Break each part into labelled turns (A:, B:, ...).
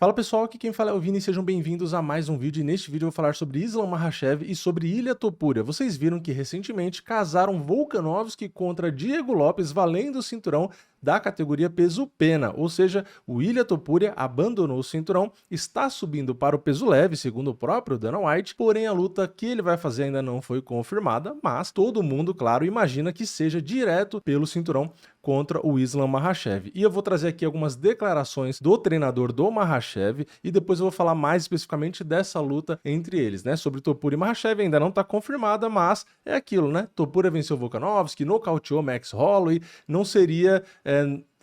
A: Fala pessoal, aqui quem fala é o Vini, sejam bem-vindos a mais um vídeo e neste vídeo eu vou falar sobre Islam Makhachev e sobre Ilha Topuria. Vocês viram que recentemente casaram Volkanovski contra Diego Lopes valendo o cinturão da categoria peso pena, ou seja, o Ilha Topuria abandonou o cinturão, está subindo para o peso leve, segundo o próprio Dana White, porém a luta que ele vai fazer ainda não foi confirmada, mas todo mundo, claro, imagina que seja direto pelo cinturão contra o Islam Makhachev. E eu vou trazer aqui algumas declarações do treinador do Makhachev e depois eu vou falar mais especificamente dessa luta entre eles, né? Sobre Topuria e Makhachev ainda não está confirmada, mas é aquilo, né? Topuria venceu Volkanovski, nocauteou Max Holloway, não seria,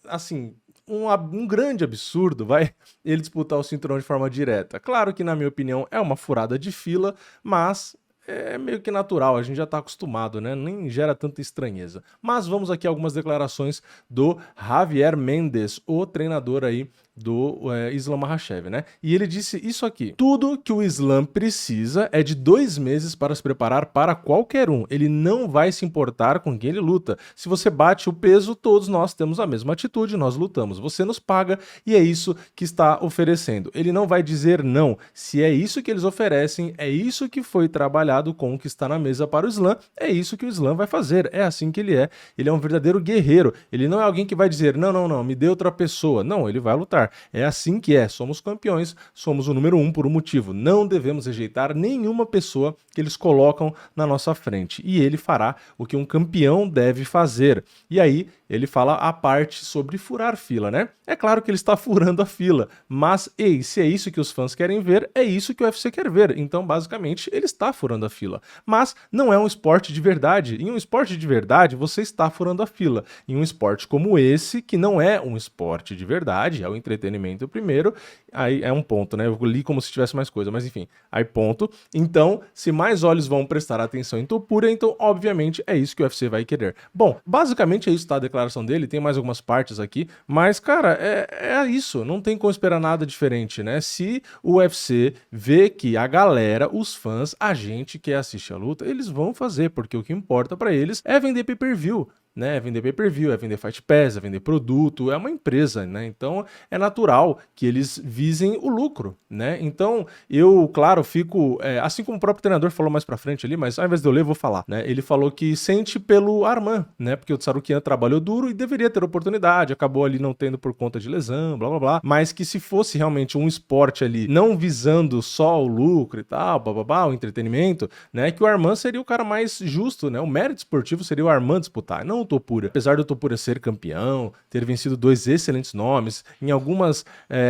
A: assim, um grande absurdo, vai, ele disputar o cinturão de forma direta. Claro que, na minha opinião, é uma furada de fila, mas é meio que natural, a gente já tá acostumado, né? Nem gera tanta estranheza. Mas vamos aqui a algumas declarações do Javier Mendes, o treinador aí do Islam Makhachev, né? E ele disse isso aqui: tudo que o Islam precisa é de 2 meses para se preparar para qualquer um. Ele não vai se importar com quem ele luta. Se você bate o peso, todos nós temos a mesma atitude, nós lutamos. Você nos paga e é isso que está oferecendo. Ele não vai dizer não. Se é isso que eles oferecem, é isso que foi trabalhado com o que está na mesa para o Islam, é isso que o Islam vai fazer. É assim que ele é. Ele é um verdadeiro guerreiro. Ele não é alguém que vai dizer não, me dê outra pessoa. Não, ele vai lutar. É assim que é, somos campeões, somos o número 1 por um motivo. Não devemos rejeitar nenhuma pessoa que eles colocam na nossa frente. E ele fará o que um campeão deve fazer. E aí ele fala a parte sobre furar fila, né? É claro que ele está furando a fila, mas ei, se é isso que os fãs querem ver, é isso que o UFC quer ver. Então, basicamente, ele está furando a fila. Mas não é um esporte de verdade. Em um esporte de verdade, você está furando a fila. Em um esporte como esse, que não é um esporte de verdade, é o entretenimento primeiro, aí é um ponto, né? Eu li como se tivesse mais coisa, mas enfim, aí ponto. Então, se mais olhos vão prestar atenção em Topuria, então, obviamente, é isso que o UFC vai querer. Bom, basicamente é isso, tá? A declaração dele, tem mais algumas partes aqui, mas, cara, é isso, não tem como esperar nada diferente, né? Se o UFC vê que a galera, os fãs, a gente que assiste a luta, eles vão fazer, porque o que importa pra eles é vender pay-per-view, né? É vender pay-per-view, é vender Fight Pass, é vender produto, é uma empresa, né? Então é natural que eles visem o lucro, né? Então eu, claro, fico, assim como o próprio treinador falou mais pra frente ali, mas ao invés de eu ler, eu vou falar, né? Ele falou que sente pelo Arman, né? Porque o Tsarukyan trabalhou duro e deveria ter oportunidade, acabou ali não tendo por conta de lesão, blá blá blá, mas que se fosse realmente um esporte ali, não visando só o lucro e tal, blá blá blá, o entretenimento, né? Que o Arman seria o cara mais justo, né? O mérito esportivo seria o Arman disputar, não o Topuria. Apesar do Topuria ser campeão, ter vencido 2 excelentes nomes, em algumas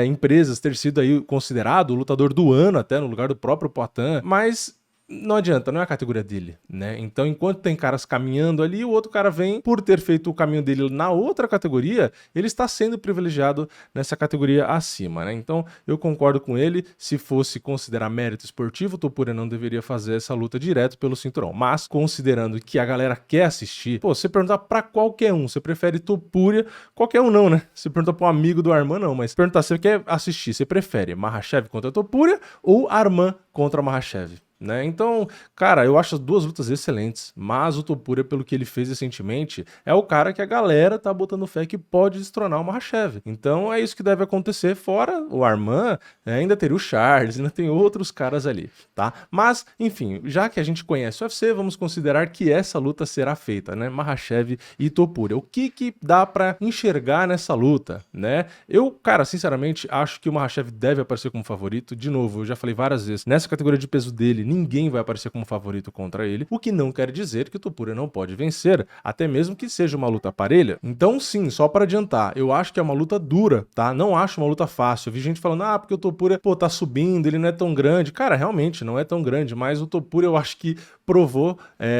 A: empresas ter sido aí considerado o lutador do ano até no lugar do próprio Poatan, mas não adianta, não é a categoria dele, né? Então, enquanto tem caras caminhando ali, o outro cara vem, por ter feito o caminho dele na outra categoria, ele está sendo privilegiado nessa categoria acima, né? Então, eu concordo com ele, se fosse considerar mérito esportivo, o Topuria não deveria fazer essa luta direto pelo cinturão. Mas, considerando que a galera quer assistir, pô, você perguntar pra qualquer um, você prefere Topuria, qualquer um não, né? Você pergunta pra um amigo do Arman, não, mas perguntar se você quer assistir, você prefere Makhachev contra Topuria ou Arman contra Makhachev? Né? Então, cara, eu acho as duas lutas excelentes, mas o Topuria, pelo que ele fez recentemente, é o cara que a galera tá botando fé que pode destronar o Makhachev. Então é isso que deve acontecer, fora o Arman, ainda teria o Charles, ainda tem outros caras ali, tá? Mas, enfim, já que a gente conhece o UFC, vamos considerar que essa luta será feita, né? Makhachev e Topuria. O que dá pra enxergar nessa luta, né? Eu, cara, sinceramente, acho que o Makhachev deve aparecer como favorito. De novo, eu já falei várias vezes, nessa categoria de peso dele, ninguém vai aparecer como favorito contra ele, o que não quer dizer que o Topuria não pode vencer, até mesmo que seja uma luta parelha. Então sim, só para adiantar, eu acho que é uma luta dura, tá? Não acho uma luta fácil. Eu vi gente falando, porque o Topuria, pô, tá subindo, ele não é tão grande. Cara, realmente não é tão grande, mas o Topuria eu acho que provou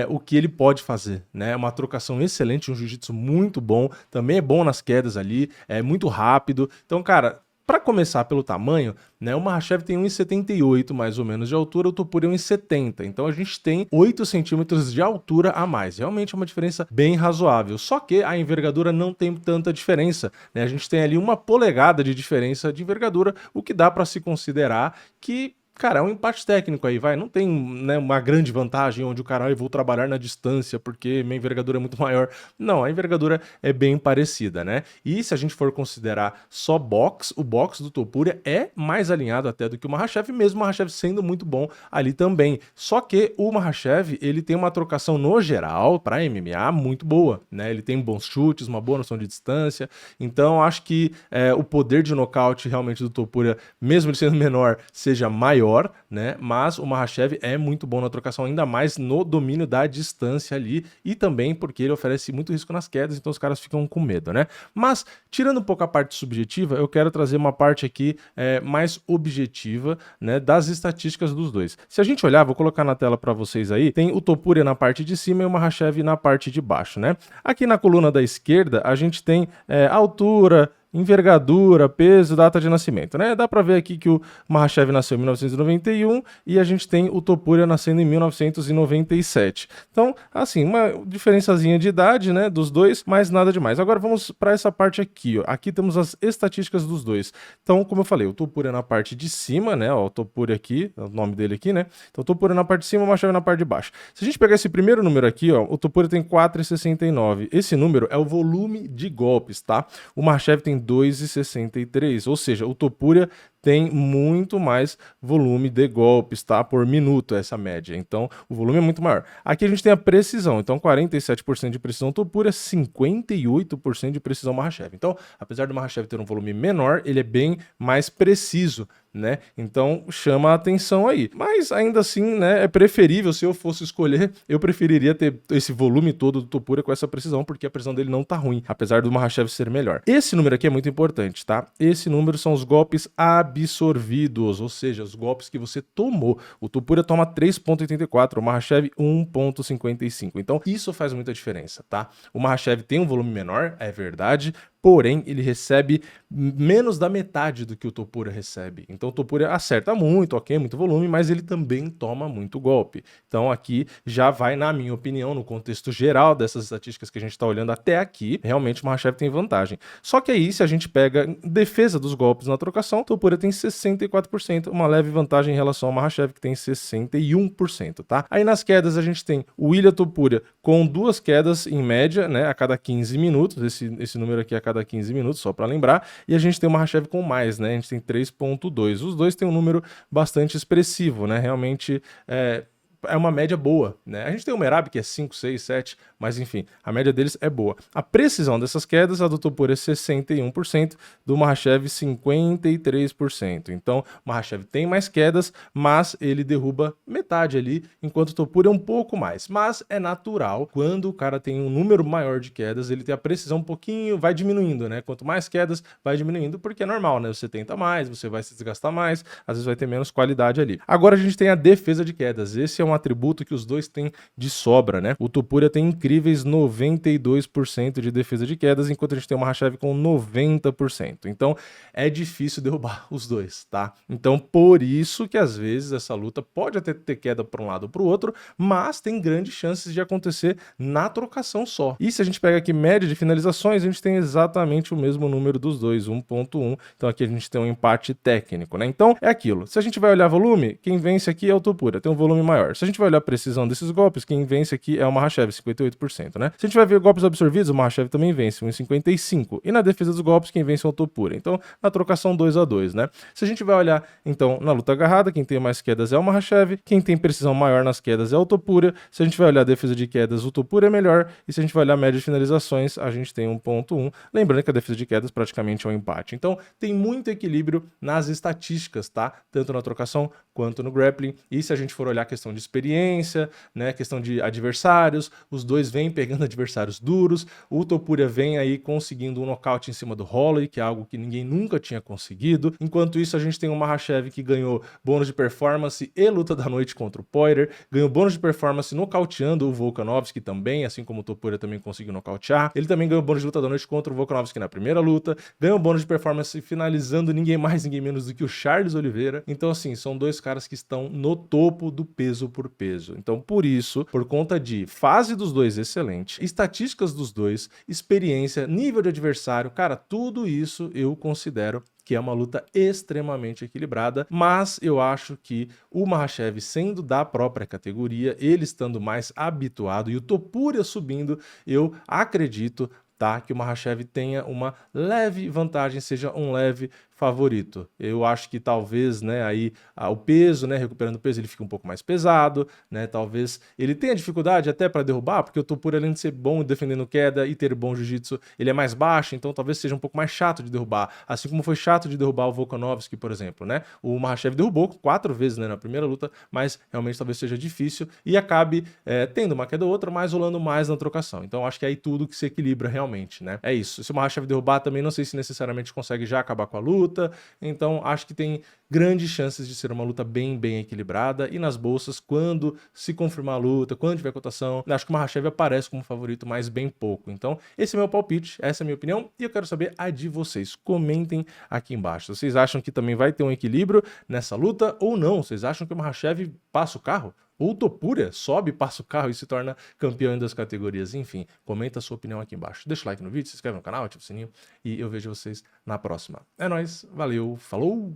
A: o que ele pode fazer, né? Uma trocação excelente, um jiu-jitsu muito bom, também é bom nas quedas ali, é muito rápido. Então, cara, para começar pelo tamanho, né, o Makhachev tem 1,78 mais ou menos de altura, o Topuria 1,70. Então a gente tem 8 centímetros de altura a mais. Realmente é uma diferença bem razoável. Só que a envergadura não tem tanta diferença, né? A gente tem ali 1 polegada de diferença de envergadura, o que dá para se considerar que cara, é um empate técnico aí, vai. Não tem, né, uma grande vantagem onde o cara, eu vou trabalhar na distância porque minha envergadura é muito maior. Não, a envergadura é bem parecida, né? E se a gente for considerar só box, o box do Topuria é mais alinhado até do que o Makhachev, mesmo o Makhachev sendo muito bom ali também. Só que o Makhachev, ele tem uma trocação no geral para MMA muito boa, né? Ele tem bons chutes, uma boa noção de distância. Então, acho que o poder de nocaute realmente do Topuria, mesmo ele sendo menor, seja maior, né? Mas o Makhachev é muito bom na trocação, ainda mais no domínio da distância ali, e também porque ele oferece muito risco nas quedas, então os caras ficam com medo, né? Mas, tirando um pouco a parte subjetiva, eu quero trazer uma parte aqui mais objetiva, né, das estatísticas dos dois. Se a gente olhar, vou colocar na tela para vocês aí, tem o Topuria na parte de cima e o Makhachev na parte de baixo, né? Aqui na coluna da esquerda, a gente tem altura, envergadura, peso, data de nascimento, né? Dá para ver aqui que o Makhachev nasceu em 1991 e a gente tem o Topuria nascendo em 1997. Então, assim, uma diferençazinha de idade, né, dos dois, mas nada demais. Agora vamos para essa parte aqui, ó. Aqui temos as estatísticas dos dois. Então, como eu falei, o Topuria na parte de cima, né, ó, o Topuria aqui, é o nome dele aqui, né? Então, o Topuria na parte de cima, o Makhachev na parte de baixo. Se a gente pegar esse primeiro número aqui, ó, o Topuria tem 4,69. Esse número é o volume de golpes, tá? O Makhachev tem 2,63, ou seja, o Topuria tem muito mais volume de golpes, tá? Por minuto, essa média. Então, o volume é muito maior. Aqui a gente tem a precisão. Então, 47% de precisão Topuria, 58% de precisão Makhachev. Então, apesar do Makhachev ter um volume menor, ele é bem mais preciso, né? Então, chama a atenção aí. Mas, ainda assim, né, é preferível, se eu fosse escolher, eu preferiria ter esse volume todo do Topuria com essa precisão, porque a precisão dele não tá ruim, apesar do Makhachev ser melhor. Esse número aqui é muito importante, tá? Esse número são os golpes absorvidos, ou seja, os golpes que você tomou. O Topuria toma 3,84, o Makhachev 1,55. Então, isso faz muita diferença, tá? O Makhachev tem um volume menor, é verdade, porém, ele recebe menos da metade do que o Topuria recebe. Então, o Topuria acerta muito, ok, muito volume, mas ele também toma muito golpe. Então, aqui já vai, na minha opinião, no contexto geral dessas estatísticas que a gente está olhando até aqui, realmente o Makhachev tem vantagem. Só que aí, se a gente pega defesa dos golpes na trocação, o Topuria tem 64%, uma leve vantagem em relação ao Makhachev, que tem 61%, tá? Aí, nas quedas, a gente tem o Ilia Topuria com 2 quedas em média, né, a cada 15 minutos, esse número aqui a cada 15 minutos, só para lembrar, e a gente tem o Makhachev com mais, né, a gente tem 3,2. Os dois têm um número bastante expressivo, né, realmente é uma média boa, né? A gente tem o Merab que é 5, 6, 7, mas enfim, a média deles é boa. A precisão dessas quedas, a do Topuria é 61%, do Makhachev 53%. Então, o Makhachev tem mais quedas, mas ele derruba metade ali, enquanto o Topuria é um pouco mais. Mas é natural, quando o cara tem um número maior de quedas, ele tem a precisão um pouquinho, vai diminuindo, né? Quanto mais quedas, vai diminuindo, porque é normal, né? Você tenta mais, você vai se desgastar mais, às vezes vai ter menos qualidade ali. Agora a gente tem a defesa de quedas. Esse é um atributo que os dois têm de sobra, né? O Topuria tem incríveis 92% de defesa de quedas, enquanto a gente tem uma Makhachev com 90%. Então, é difícil derrubar os dois, tá? Então, por isso que às vezes essa luta pode até ter queda para um lado ou para o outro, mas tem grandes chances de acontecer na trocação só. E se a gente pega aqui média de finalizações, a gente tem exatamente o mesmo número dos dois, 1.1. Então, aqui a gente tem um empate técnico, né? Então, é aquilo. Se a gente vai olhar volume, quem vence aqui é o Topuria, tem um volume maior. Se a gente vai olhar a precisão desses golpes, quem vence aqui é o Makhachev, 58%, né? Se a gente vai ver golpes absorvidos, o Makhachev também vence, 1,55. E na defesa dos golpes, quem vence é o Topuria. Então, na trocação 2-2, né? Se a gente vai olhar, então, na luta agarrada, quem tem mais quedas é o Makhachev, quem tem precisão maior nas quedas é o Topuria. Se a gente vai olhar a defesa de quedas, o Topuria é melhor. E se a gente vai olhar a média de finalizações, a gente tem 1.1. Lembrando que a defesa de quedas praticamente é um empate. Então, tem muito equilíbrio nas estatísticas, tá? Tanto na trocação quanto no grappling. E se a gente for olhar a questão de experiência, né, questão de adversários, os dois vêm pegando adversários duros, o Topuria vem aí conseguindo um nocaute em cima do Holloway, que é algo que ninguém nunca tinha conseguido. Enquanto isso, a gente tem o Makhachev que ganhou bônus de performance e luta da noite contra o Poirier, ganhou bônus de performance nocauteando o Volkanovski também, assim como o Topuria também conseguiu nocautear. Ele também ganhou bônus de luta da noite contra o Volkanovski na primeira luta, ganhou bônus de performance finalizando ninguém mais, ninguém menos do que o Charles Oliveira. Então, assim, são dois caras que estão no topo do peso por peso. Então, por isso, por conta de fase dos dois excelente, estatísticas dos dois, experiência, nível de adversário, cara, tudo isso eu considero que é uma luta extremamente equilibrada, mas eu acho que o Makhachev, sendo da própria categoria, ele estando mais habituado e o Topuria subindo, eu acredito, tá, que o Makhachev tenha uma leve vantagem, seja um leve favorito. Eu acho que talvez, né, aí o peso, né, recuperando o peso, ele fica um pouco mais pesado, né, talvez ele tenha dificuldade até para derrubar, porque o Topuria, além de ser bom defendendo queda e ter bom jiu-jitsu, ele é mais baixo, então talvez seja um pouco mais chato de derrubar, assim como foi chato de derrubar o Volkanovski, por exemplo, né, o Makhachev derrubou 4 vezes, né, na primeira luta, mas realmente talvez seja difícil e acabe tendo uma queda ou outra, mas rolando mais na trocação. Então acho que é aí tudo que se equilibra realmente, né, é isso. Se o Makhachev derrubar também, não sei se necessariamente consegue já acabar com a luta, então acho que tem grandes chances de ser uma luta bem equilibrada, e nas bolsas, quando se confirmar a luta, quando tiver cotação, acho que o Makhachev aparece como favorito, mas bem pouco. Então esse é meu palpite, essa é a minha opinião, e eu quero saber a de vocês. Comentem aqui embaixo. Vocês acham que também vai ter um equilíbrio nessa luta ou não? Vocês acham que o Makhachev passa o carro? Ou o Topuria sobe, passa o carro e se torna campeão das categorias? Enfim, comenta a sua opinião aqui embaixo. Deixa o like no vídeo, se inscreve no canal, ativa o sininho e eu vejo vocês na próxima. É nóis, valeu, falou!